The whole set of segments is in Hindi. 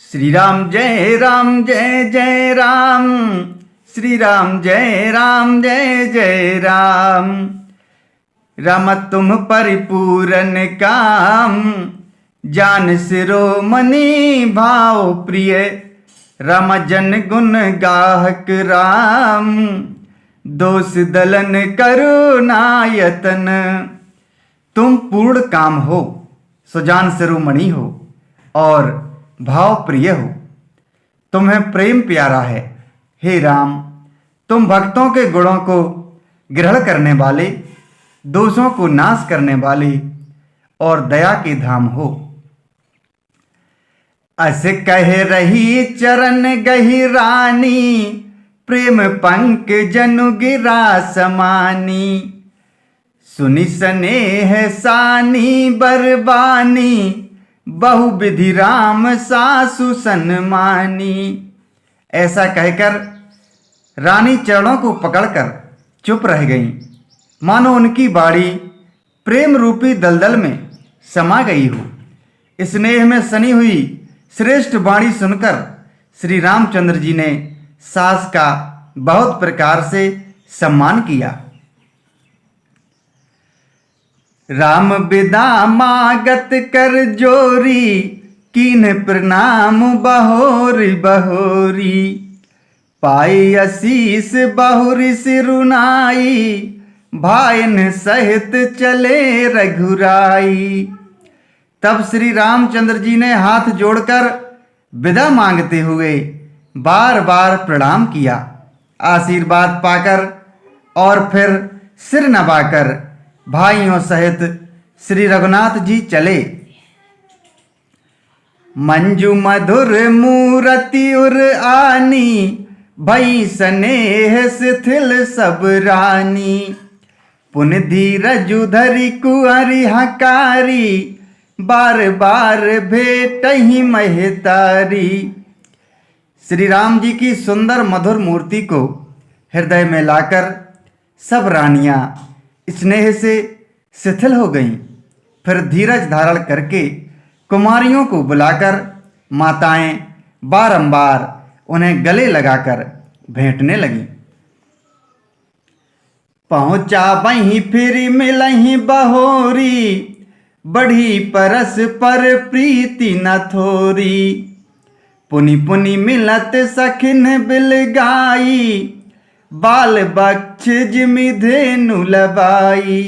श्री राम जय जय राम। श्री राम जय जय राम। राम तुम परिपूर्ण काम, जान शिरोमणि भाव प्रिय। राम जन गुण गाहक राम, दोष दलन करुणायतन। तुम पूर्ण काम हो, सुजान शिरोमणि हो और भाव प्रिय हो। तुम्हें प्रेम प्यारा है हे राम। तुम भक्तों के गुणों को ग्रहण करने वाले, दोषों को नाश करने वाले और दया के धाम हो। अस कह रही चरण गही रानी, प्रेम पंक जनु गिरा समानी। सुनि स्नेह सानी बरबानी, बहु विधि राम सासु सन्मानी। ऐसा कहकर रानी चरणों को पकड़कर चुप रह गईं, मानो उनकी बाड़ी प्रेम रूपी दलदल में समा गई हो। स्नेह में सनी हुई श्रेष्ठ बाणी सुनकर श्री रामचंद्र जी ने सास का बहुत प्रकार से सम्मान किया। राम बिदा मागत कर जोरी, कीन प्रणाम बहोरी बहोरी। पाई आशीष बहुरी सिरुनाई, भाइन सहित चले रघुराई। तब श्री रामचंद्र जी ने हाथ जोड़कर विदा मांगते हुए बार बार प्रणाम किया, आशीर्वाद पाकर और फिर सिर नवाकर भाइयों सहित श्री रघुनाथ जी चले। मंजू मधुर मूरति उर आनी, भई स्नेह शिथिल सब रानी। पुन धीरजु धरि कुंवरी हकारी, बार बार भेटहि महतारी। श्री राम जी की सुंदर मधुर मूर्ति को हृदय में लाकर सब रानियां स्नेह से शिथिल हो गईं। फिर धीरज धारण करके कुमारियों को बुलाकर माताएं बारंबार उन्हें गले लगाकर भेंटने लगीं। पहुंचा बही फिर मिलही बहोरी, बढ़ी परस पर प्रीति न थोरी। पुनि पुनि मिलत सखिन बिल गाई, बाल बक्ष जिमि धेनु लबाई।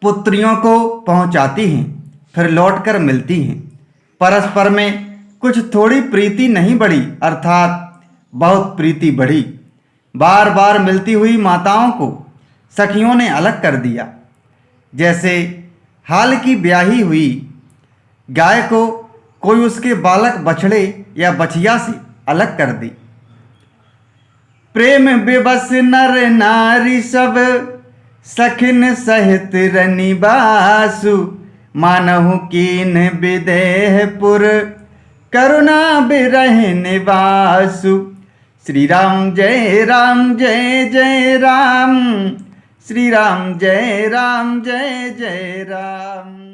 पुत्रियों को पहुंचाती हैं, फिर लौटकर मिलती हैं। परस्पर में कुछ थोड़ी प्रीति नहीं बढ़ी, अर्थात बहुत प्रीति बढ़ी। बार बार मिलती हुई माताओं को सखियों ने अलग कर दिया, जैसे हाल की ब्याही हुई गाय को कोई उसके बालक बछड़े या बछिया से अलग कर दी। प्रेम विवश नर नारी सब, सखिन सहित रनिबासु। मानहु कीन विदेहपुर, करुणा बिरह निवासु। श्री राम जय जय राम। श्री राम जय जय राम।